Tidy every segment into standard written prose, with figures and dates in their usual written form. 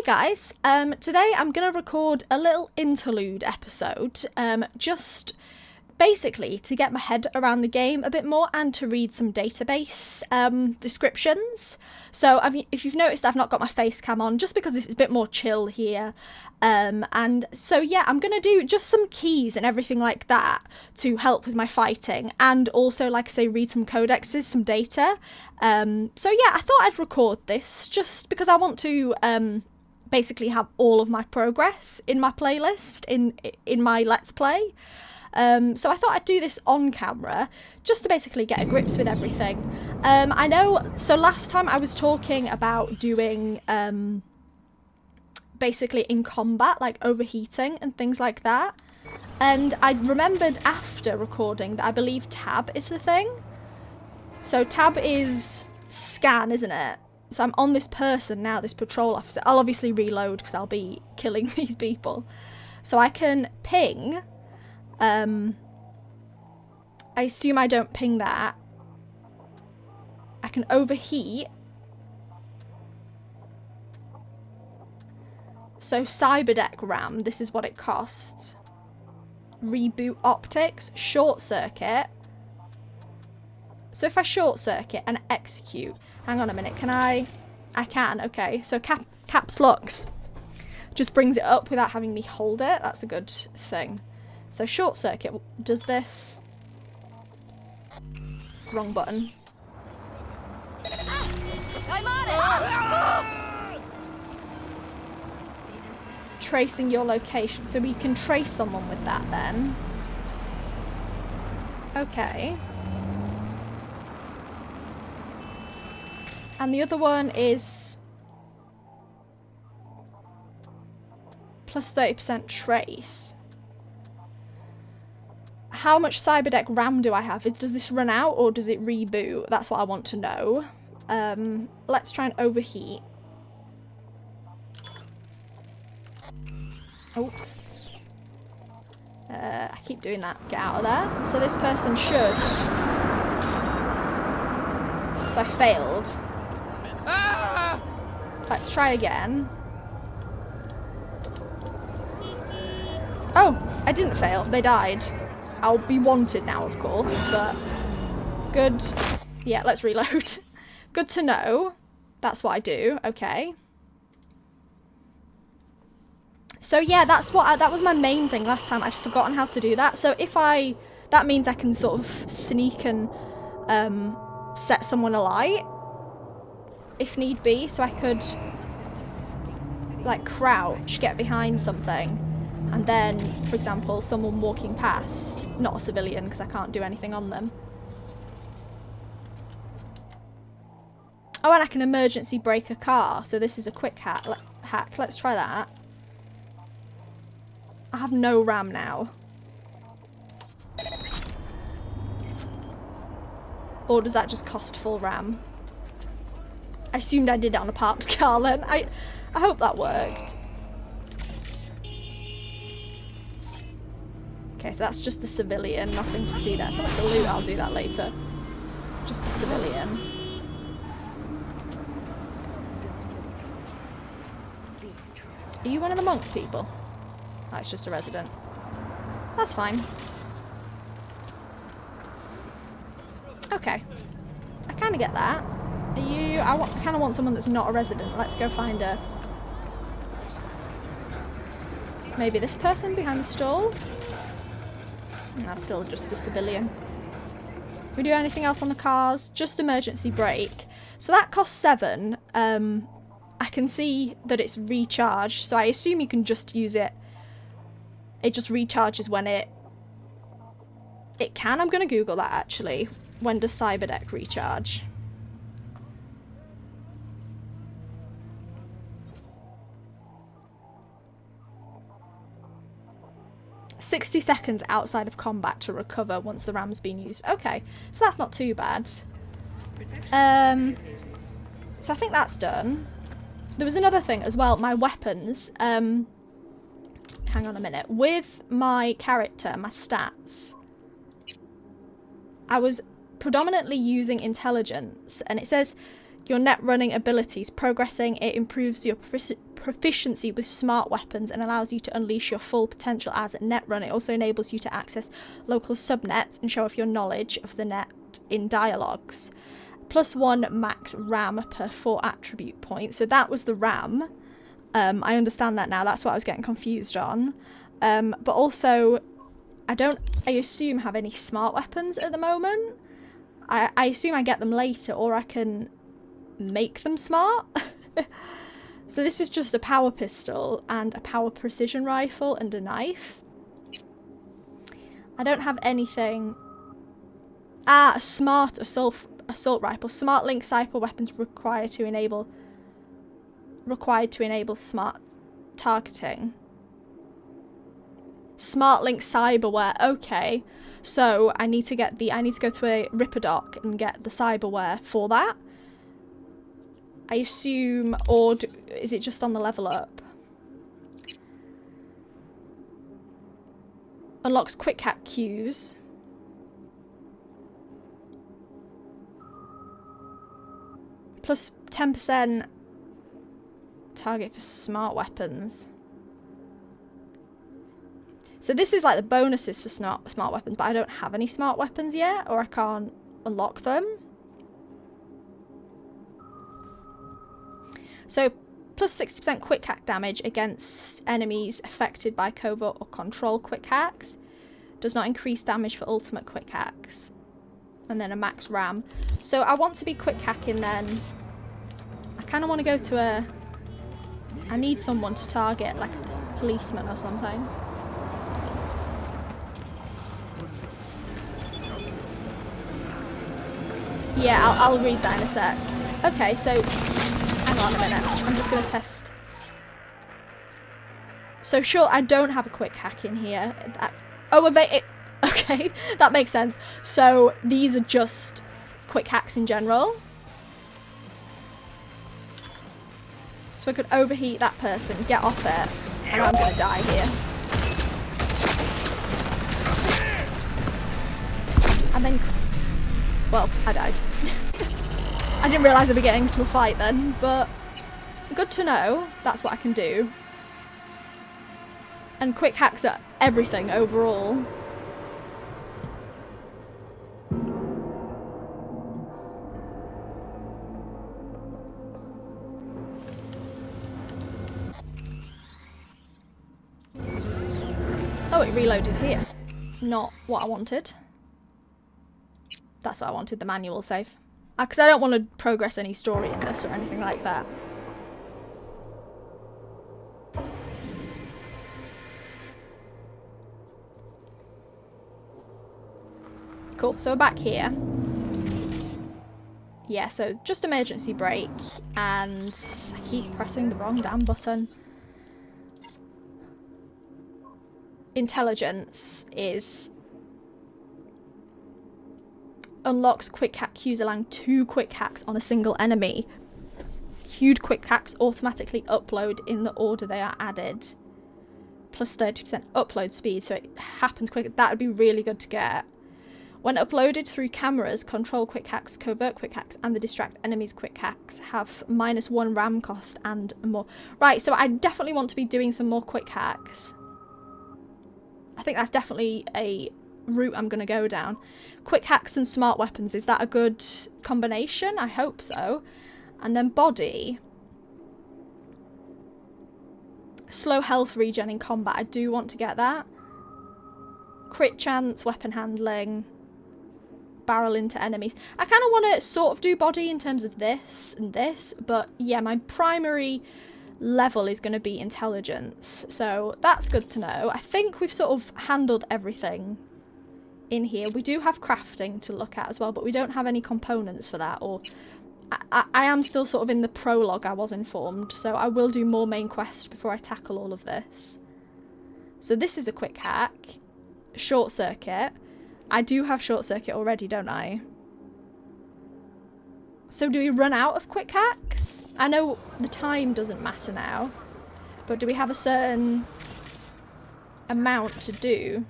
Hey guys, today I'm going to record a little interlude episode, just basically to get my head around the game a bit more and to read some database descriptions. So if you've noticed, I've not got my face cam on just because this is a bit more chill here. And so yeah, I'm going to do just some keys and everything like that to help with my fighting, and also, like I say, read some codexes, some data. So yeah, I thought I'd record this just because I want to basically have all of my progress in my playlist, in my Let's Play. So I thought I'd do this on camera just to basically get a grips with everything. I know, so last time I was talking about doing basically in combat, like overheating and things like that. And I remembered after recording that I believe tab is the thing. So tab is scan, isn't it? So I'm on this person now, this patrol officer. I'll obviously reload because I'll be killing these people. So I can ping. I assume I don't ping that. I can overheat. So Cyberdeck RAM, this is what it costs. Reboot optics, short circuit. So if I short circuit and execute, hang on a minute, can I can, okay. So caps locks just brings it up without having me hold it. That's a good thing. So short circuit does this. Wrong button. I'm on it! Tracing your location. So we can trace someone with that then. Okay. And the other one is plus 30% trace. How much Cyberdeck RAM do I have? Does this run out or does it reboot? That's what I want to know. Let's try and overheat. Oops. I keep doing that. Get out of there. So this person should... So I failed. Let's try again. Oh, I didn't fail. They died. I'll be wanted now, of course, but good. Yeah, let's reload. Good to know. That's what I do. Okay. So yeah, that was my main thing last time. I'd forgotten how to do that. So if that means I can sort of sneak and set someone alight if need be. So I could like crouch, get behind something, and then, for example, someone walking past, not a civilian because I can't do anything on them. Oh, and I can emergency brake a car. So this is a quick hack. Let's try that. I have no RAM now. Or does that just cost full RAM? I assumed I did it on a parked car then. I hope that worked. Okay, so that's just a civilian, nothing to see there. Something to loot, I'll do that later. Just a civilian. Are you one of the monk people? Oh, it's just a resident. That's fine. Okay. I kind of get that. Are you... I kind of want someone that's not a resident. Let's go find a... Maybe this person behind the stall? That's still just a civilian. We do anything else on the cars? Just emergency brake. So that costs 7. I can see that it's recharged, so I assume you can just use it. It just recharges when it can. I'm going to Google that actually. When does Cyberdeck recharge? "60 seconds outside of combat to recover once the RAM's been used." Okay, so that's not too bad. So I think that's done. There was another thing as well, my weapons. Hang on a minute. With my character, my stats, I was predominantly using intelligence, and it says your net running abilities progressing. It improves your proficiency with smart weapons and allows you to unleash your full potential as a net runner. It also enables you to access local subnets and show off your knowledge of the net in dialogues. +1 max RAM per 4 attribute points. So that was the RAM. I understand that now. That's what I was getting confused on. But also, I assume have any smart weapons at the moment. I assume I get them later, or I can make them smart. So this is just a power pistol and a power precision rifle and a knife. I don't have anything. A smart assault rifle. Smart link cyber weapons required to enable smart targeting. Smart link cyberware. Okay, so I need to go to a Ripperdoc and get the cyberware for that. I assume, or is it just on the level up? Unlocks quick hack queues. Plus 10% target for smart weapons. So this is like the bonuses for smart weapons, but I don't have any smart weapons yet, or I can't unlock them. So plus 60% quick hack damage against enemies affected by covert or control quick hacks. Does not increase damage for ultimate quick hacks. And then a max RAM. So I want to be quick hacking then. I kind of want to go to a... I need someone to target, like a policeman or something. Yeah, I'll read that in a sec. Okay, so hang on a minute. I'm just going to test. So sure, I don't have a quick hack in here. Okay, that makes sense. So these are just quick hacks in general. So I could overheat that person, get off it, and I'm going to die here. And then... Well, I died. I didn't realise I'd be getting into a fight then, but good to know. That's what I can do. And quick hacks are everything overall. Oh, it reloaded here. Not what I wanted. That's what I wanted, the manual save. Because I don't want to progress any story in this or anything like that. Cool, so we're back here. Yeah, so just emergency brake, and I keep pressing the wrong damn button. Intelligence is... unlocks quick hack queues, allowing 2 quick hacks on a single enemy. Queued quick hacks automatically upload in the order they are added. Plus 30% upload speed, so it happens quick. That would be really good to get. When uploaded through cameras, control quick hacks, covert quick hacks, and the distract enemies quick hacks have -1 RAM cost and more. Right, so I definitely want to be doing some more quick hacks. I think that's definitely a route I'm going to go down. Quick hacks and smart weapons, is that a good combination? I hope so. And then body. Slow health regen in combat, I do want to get that. Crit chance, weapon handling, barrel into enemies. I kind of want to sort of do body in terms of this and this, but yeah, my primary level is going to be intelligence, so that's good to know. I think we've sort of handled everything in here. We do have crafting to look at as well, but we don't have any components for that, or I am still sort of in the prologue, I was informed, so I will do more main quest before I tackle all of this. So this is a quick hack. Short circuit. I do have short circuit already, don't I? So do we run out of quick hacks? I know the time doesn't matter now, but do we have a certain amount to do?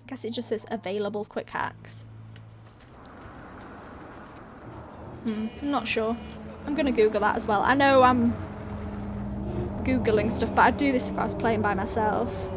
I guess it just says available quick hacks. I'm not sure. I'm gonna Google that as well. I know I'm Googling stuff, but I'd do this if I was playing by myself.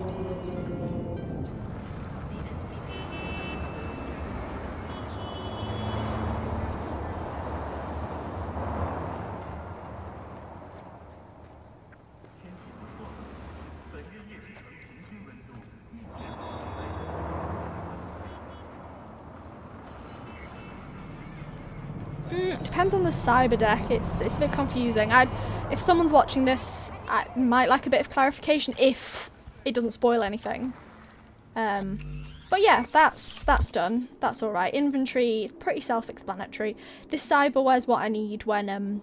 Depends on the cyber deck. It's a bit confusing. If someone's watching this, I might like a bit of clarification if it doesn't spoil anything. But yeah, that's done. That's all right. Inventory is pretty self-explanatory. This cyberware is what I need when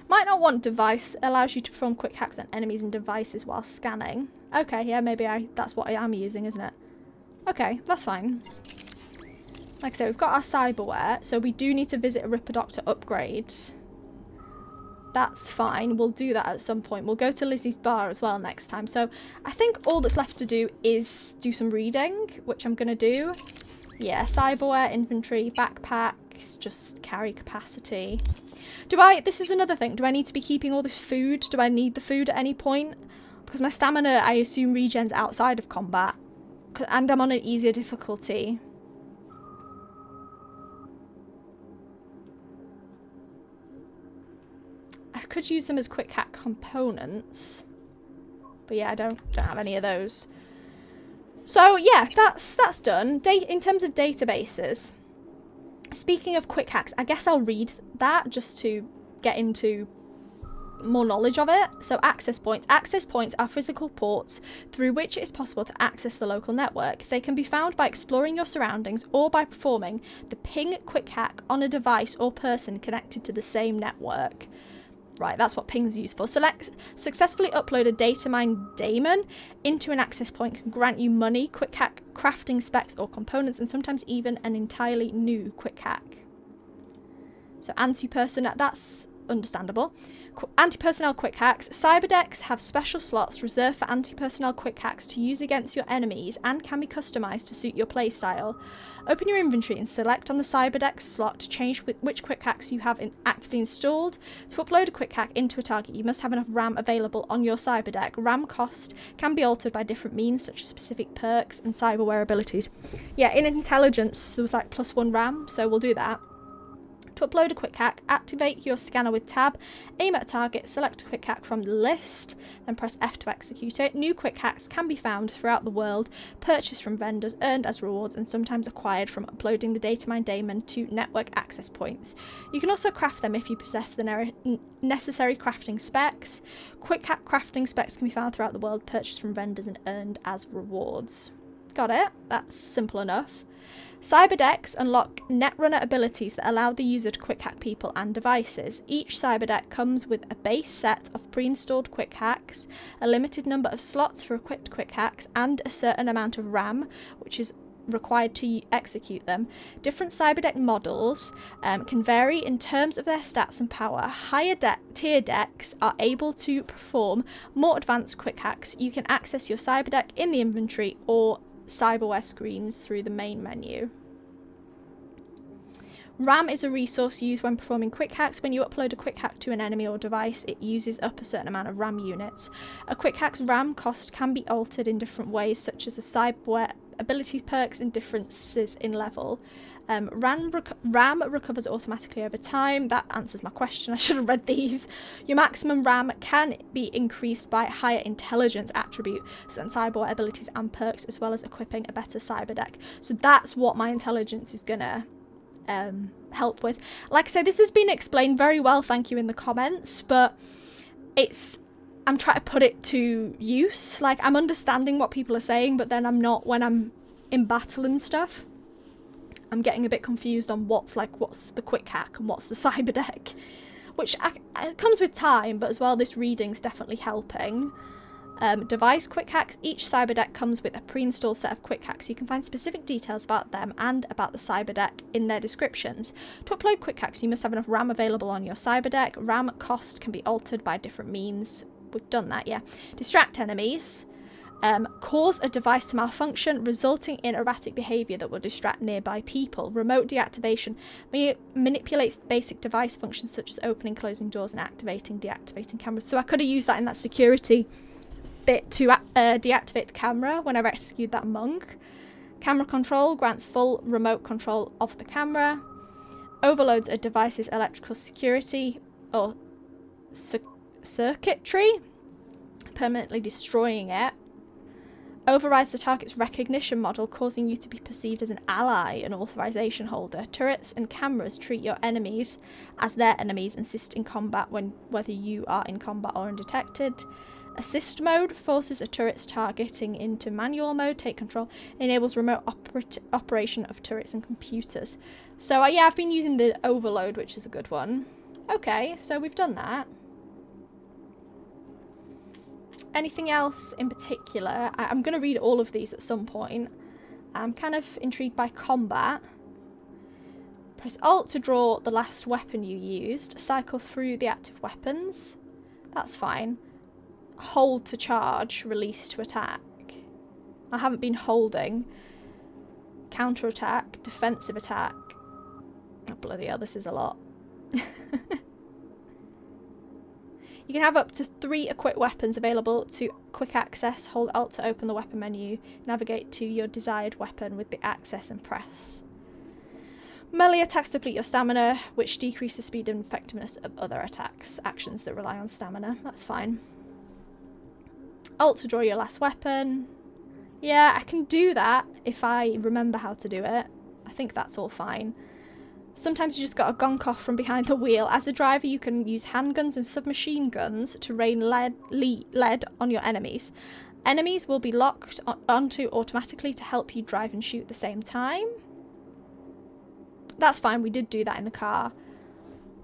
might not want device. Allows you to perform quick hacks on enemies and devices while scanning. Okay, yeah, maybe that's what I am using, isn't it? Okay, that's fine. Like I said, we've got our cyberware, so we do need to visit a Ripper Doctor upgrade. That's fine, we'll do that at some point. We'll go to Lizzie's bar as well next time. So I think all that's left to do is do some reading, which I'm going to do. Yeah, cyberware, inventory, backpacks, just carry capacity. This is another thing, do I need to be keeping all this food? Do I need the food at any point? Because my stamina, I assume, regens outside of combat. And I'm on an easier difficulty. I could use them as quick hack components. But yeah, I don't have any of those. So yeah, that's done. In terms of databases, speaking of quick hacks, I guess I'll read that just to get into more knowledge of it. So access points. Access points are physical ports through which it is possible to access the local network. They can be found by exploring your surroundings or by performing the ping quick hack on a device or person connected to the same network. Right, that's what ping's used for. Successfully upload a data mine daemon into an access point can grant you money, quick hack, crafting specs or components, and sometimes even an entirely new quick hack. So anti-personnel, that's understandable. Anti-personnel quick hacks. Cyberdecks have special slots reserved for anti-personnel quick hacks to use against your enemies and can be customised to suit your playstyle. Open your inventory and select on the Cyberdeck slot to change which quick hacks you have actively installed. To upload a quick hack into a target, you must have enough RAM available on your Cyberdeck. RAM cost can be altered by different means, such as specific perks and cyberware abilities. Yeah, in intelligence, there was like +1 RAM, so we'll do that. To upload a quick hack, activate your scanner with tab, aim at a target, select a quick hack from the list, then press F to execute it. New quick hacks can be found throughout the world, purchased from vendors, earned as rewards, and sometimes acquired from uploading the datamine daemon to network access points. You can also craft them if you possess the necessary crafting specs. Quick hack crafting specs can be found throughout the world, purchased from vendors and earned as rewards. Got it? That's simple enough. Cyberdecks unlock netrunner abilities that allow the user to quick hack people and devices. Each cyberdeck comes with a base set of pre-installed quick hacks, a limited number of slots for equipped quick hacks, and a certain amount of RAM, which is required to execute them. Different cyberdeck models can vary in terms of their stats and power. Higher tier decks are able to perform more advanced quick hacks. You can access your cyberdeck in the inventory or cyberware screens through the main menu. RAM is a resource used when performing quick hacks. When you upload a quick hack to an enemy or device, it uses up a certain amount of RAM units. A quick hack's RAM cost can be altered in different ways, such as the cyberware abilities, perks, and differences in level. RAM recovers automatically over time. That answers my question. I should have read these. Your maximum RAM can be increased by a higher intelligence attribute, certain cyberware abilities and perks, as well as equipping a better cyberdeck. So that's what my intelligence is gonna help with. Like I said, this has been explained very well, thank you, in the comments, but I'm trying to put it to use. Like, I'm understanding what people are saying, but then I'm not when I'm in battle and stuff. I'm getting a bit confused on what's the quick hack and what's the cyberdeck, which it comes with time, but as well this reading's definitely helping. Device quick hacks. Each cyberdeck comes with a pre-installed set of quick hacks. You can find specific details about them and about the cyberdeck in their descriptions. To upload quick hacks, you must have enough RAM available on your cyberdeck. RAM cost can be altered by different means. We've done that, yeah. Distract enemies. Cause a device to malfunction, resulting in erratic behaviour that will distract nearby people. Remote deactivation manipulates basic device functions such as opening, closing doors, and activating, deactivating cameras. So I could have used that in that security bit to deactivate the camera when I rescued that monk. Camera control grants full remote control of the camera. Overloads a device's electrical security or circuitry, permanently destroying it. Overrides the target's recognition model, causing you to be perceived as an ally and authorization holder. Turrets and cameras treat your enemies as their enemies, assist in combat whether you are in combat or undetected. Assist mode forces a turret's targeting into manual mode. Take control enables remote operation of turrets and computers. So yeah, I've been using the overload, which is a good one. Okay, so we've done that. Anything else in particular? I'm going to read all of these at some point. I'm kind of intrigued by combat. Press Alt to draw the last weapon you used. Cycle through the active weapons. That's fine. Hold to charge. Release to attack. I haven't been holding. Counter attack. Defensive attack. Oh, bloody hell, this is a lot. You can have up to 3 equipped weapons available to quick access. Hold Alt to open the weapon menu. Navigate to your desired weapon with the access and press. Melee attacks deplete your stamina, which decreases speed and effectiveness of other attacks. Actions that rely on stamina. That's fine. Alt to draw your last weapon. Yeah, I can do that if I remember how to do it. I think that's all fine. Sometimes you just got to gonk off from behind the wheel. As a driver, you can use handguns and submachine guns to rain lead on your enemies. Enemies will be locked onto automatically to help you drive and shoot at the same time. That's fine, we did do that in the car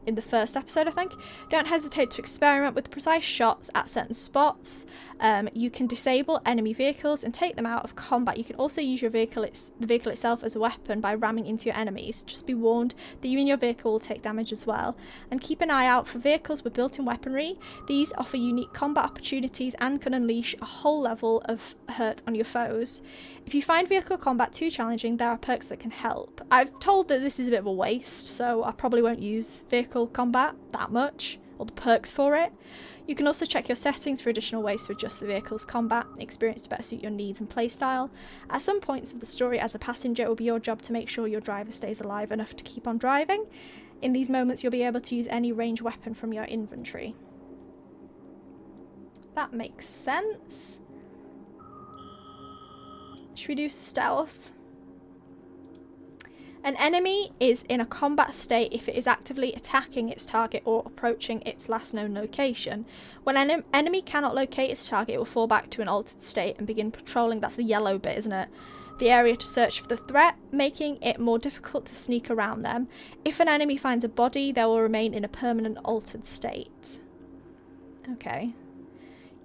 in the first episode, I think. Don't hesitate to experiment with precise shots at certain spots. You can disable enemy vehicles and take them out of combat. You can also use your the vehicle itself as a weapon by ramming into your enemies. Just be warned that you and your vehicle will take damage as well. And keep an eye out for vehicles with built-in weaponry. These offer unique combat opportunities and can unleash a whole level of hurt on your foes. If you find vehicle combat too challenging, there are perks that can help. I've told that this is a bit of a waste, so I probably won't use vehicle combat that much, or the perks for it. You can also check your settings for additional ways to adjust the vehicle's combat experience to better suit your needs and playstyle. At some points of the story, as a passenger, it will be your job to make sure your driver stays alive enough to keep on driving. In these moments, you'll be able to use any ranged weapon from your inventory. That makes sense. Should we do stealth? An enemy is in a combat state if it is actively attacking its target or approaching its last known location. When an enemy cannot locate its target, it will fall back to an altered state and begin patrolling, that's the yellow bit, isn't it? The area to search for the threat, making it more difficult to sneak around them. If an enemy finds a body, they will remain in a permanent altered state. Okay.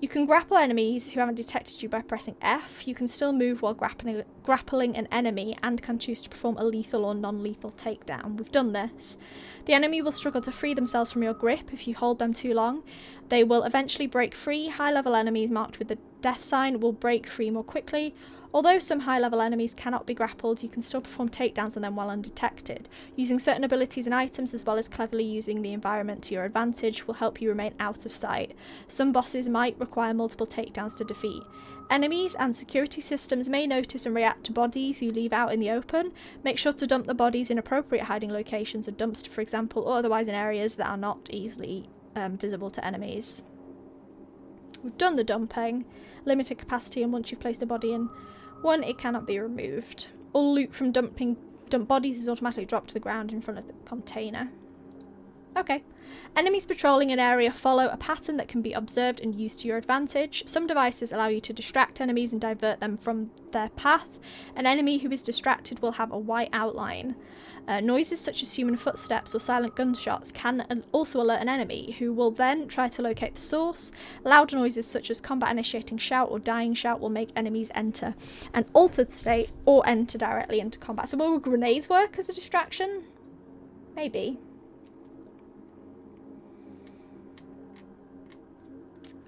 You can grapple enemies who haven't detected you by pressing F. You can still move while grappling an enemy and can choose to perform a lethal or non-lethal takedown. We've done this. The enemy will struggle to free themselves from your grip if you hold them too long. They will eventually break free. High-level enemies marked with the death sign will break free more quickly. Although some high-level enemies cannot be grappled, you can still perform takedowns on them while undetected. Using certain abilities and items, as well as cleverly using the environment to your advantage, will help you remain out of sight. Some bosses might require multiple takedowns to defeat. Enemies and security systems may notice and react to bodies you leave out in the open. Make sure to dump the bodies in appropriate hiding locations, a dumpster for example, or otherwise in areas that are not easily visible to enemies. We've done the dumping. Limited capacity, and once you've placed a body in one, it cannot be removed. All loot from dump bodies is automatically dropped to the ground in front of the container. Okay. Enemies patrolling an area follow a pattern that can be observed and used to your advantage. Some devices allow you to distract enemies and divert them from their path. An enemy who is distracted will have a white outline. Noises such as human footsteps or silent gunshots can also alert an enemy, who will then try to locate the source. Loud noises such as combat initiating shout or dying shout will make enemies enter an altered state or enter directly into combat. So will grenades work as a distraction? Maybe.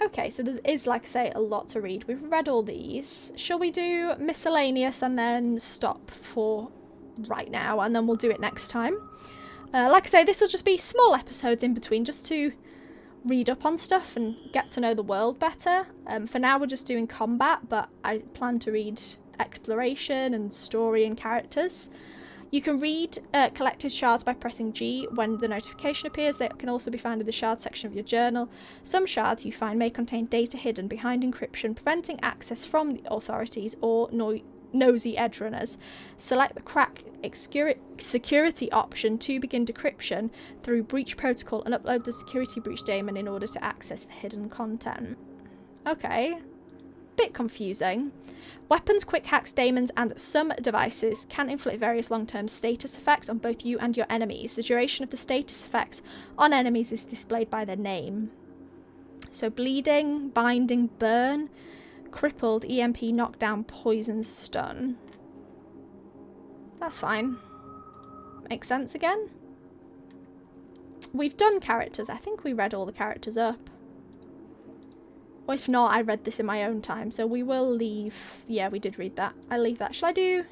Okay, so there is, like I say, a lot to read. We've read all these. Shall we do miscellaneous and then stop for right now, and then we'll do it next time? Like I say, this will just be small episodes in between, just to read up on stuff and get to know the world better. For now, we're just doing combat, but I plan to read exploration and story and characters. You can read collected shards by pressing G when the notification appears. They can also be found in the shards section of your journal. Some shards you find may contain data hidden behind encryption, preventing access from the authorities or nosy edge runners. Select the crack security option to begin decryption through breach protocol and upload the security breach daemon in order to access the hidden content. Okay. Bit confusing. Weapons, quickhacks, daemons, and some devices can inflict various long-term status effects on both you and your enemies. The duration of the status effects on enemies is displayed by their name. So bleeding, binding, burn, crippled, EMP, knockdown, poison, stun. That's fine. Makes sense again. We've done characters. I think we read all the characters up. Or if not, I read this in my own time, so we will leave... Yeah, we did read that. I leave that. Shall I do...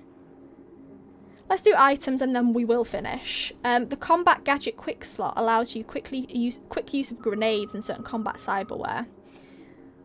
Let's do items and then we will finish. The combat gadget quick slot allows you quick use of grenades and certain combat cyberware.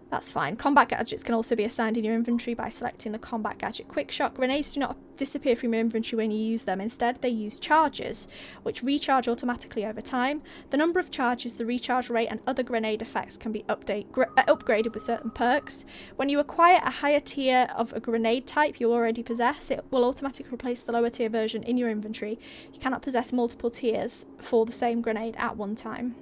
That's fine. Combat gadgets can also be assigned in your inventory by selecting the combat gadget quick shot. Grenades do not disappear from your inventory when you use them. Instead, they use charges, which recharge automatically over time. The number of charges, the recharge rate, and other grenade effects can be upgraded with certain perks. When you acquire a higher tier of a grenade type you already possess, it will automatically replace the lower tier version in your inventory. You cannot possess multiple tiers for the same grenade at one time.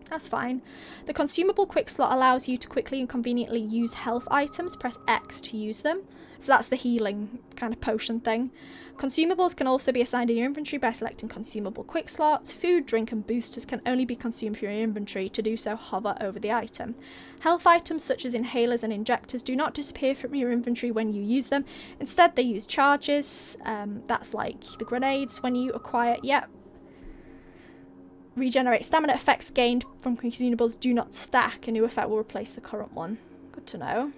That's fine. The consumable quick slot allows you to quickly and conveniently use health items. Press X to use them. So that's the healing kind of potion thing. Consumables can also be assigned in your inventory by selecting consumable quick slots. Food, drink and boosters can only be consumed from your inventory. To do so, hover over the item. Health items such as inhalers and injectors do not disappear from your inventory when you use them. Instead, they use charges. That's like the grenades. When you acquire... Regenerate stamina. Effects gained from consumables do not stack. A new effect will replace the current one. Good to know.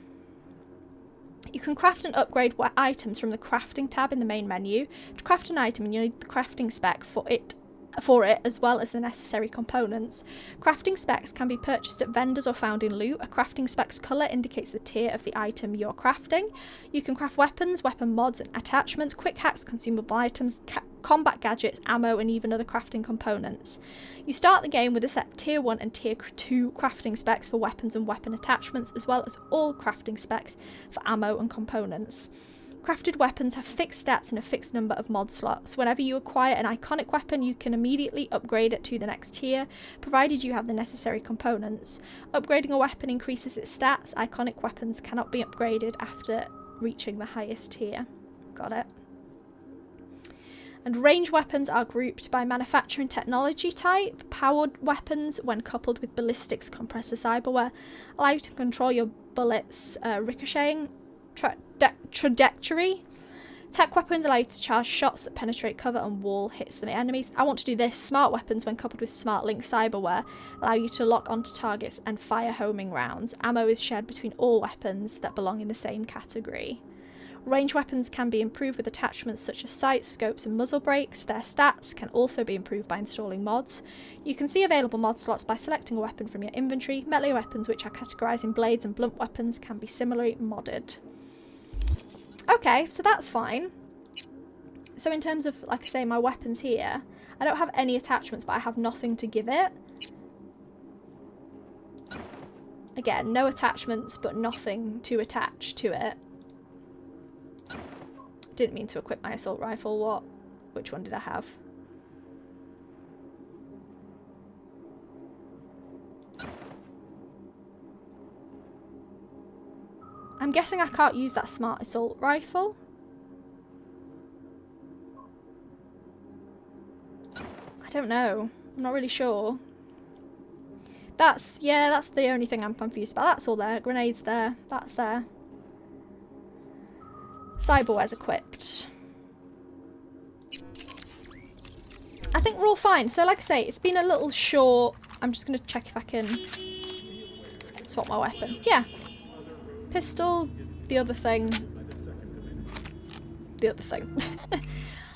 You can craft and upgrade items from the crafting tab in the main menu. To craft an item, you need the crafting spec for it as well as the necessary components. Crafting specs can be purchased at vendors or found in loot. A crafting spec's colour indicates the tier of the item you're crafting. You can craft weapons, weapon mods and attachments, quick hacks, consumable items, combat gadgets, ammo and even other crafting components. You start the game with a set tier 1 and tier 2 crafting specs for weapons and weapon attachments, as well as all crafting specs for ammo and components. Crafted weapons have fixed stats and a fixed number of mod slots. Whenever you acquire an iconic weapon, you can immediately upgrade it to the next tier, provided you have the necessary components. Upgrading a weapon increases its stats. Iconic weapons cannot be upgraded after reaching the highest tier. Got it. And range weapons are grouped by manufacturer and technology type. Powered weapons, when coupled with ballistics compressor cyberware, allow you to control your bullets' ricocheting trajectory. Tech weapons allow you to charge shots that penetrate cover and wall hits the enemies. I want to do this. Smart weapons, when coupled with smart link cyberware, allow you to lock onto targets and fire homing rounds. Ammo is shared between all weapons that belong in the same category. Range weapons can be improved with attachments such as sights, scopes and muzzle brakes. Their stats can also be improved by installing mods. You can see available mod slots by selecting a weapon from your inventory. Melee weapons, which are categorised in blades and blunt weapons, can be similarly modded. Okay, so that's fine. So in terms of, like I say, my weapons here, I don't have any attachments, but I have nothing to give it. Again, no attachments, but nothing to attach to it. Didn't mean to equip my assault rifle. What? Which one did I have? I'm guessing I can't use that smart assault rifle. I don't know. I'm not really sure. That's the only thing I'm confused about. That's all there. Grenades there. That's there. Cyberware's equipped. I think we're all fine. So like I say, it's been a little short. I'm just going to check if I can swap my weapon. Yeah. Pistol, the other thing. The other thing.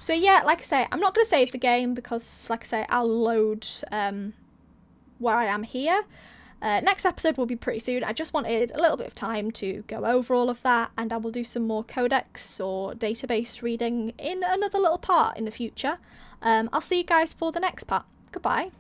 So yeah, like I say, I'm not going to save the game because, like I say, I'll load where I am here. Next episode will be pretty soon. I just wanted a little bit of time to go over all of that, and I will do some more codex or database reading in another little part in the future. I'll see you guys for the next part. Goodbye.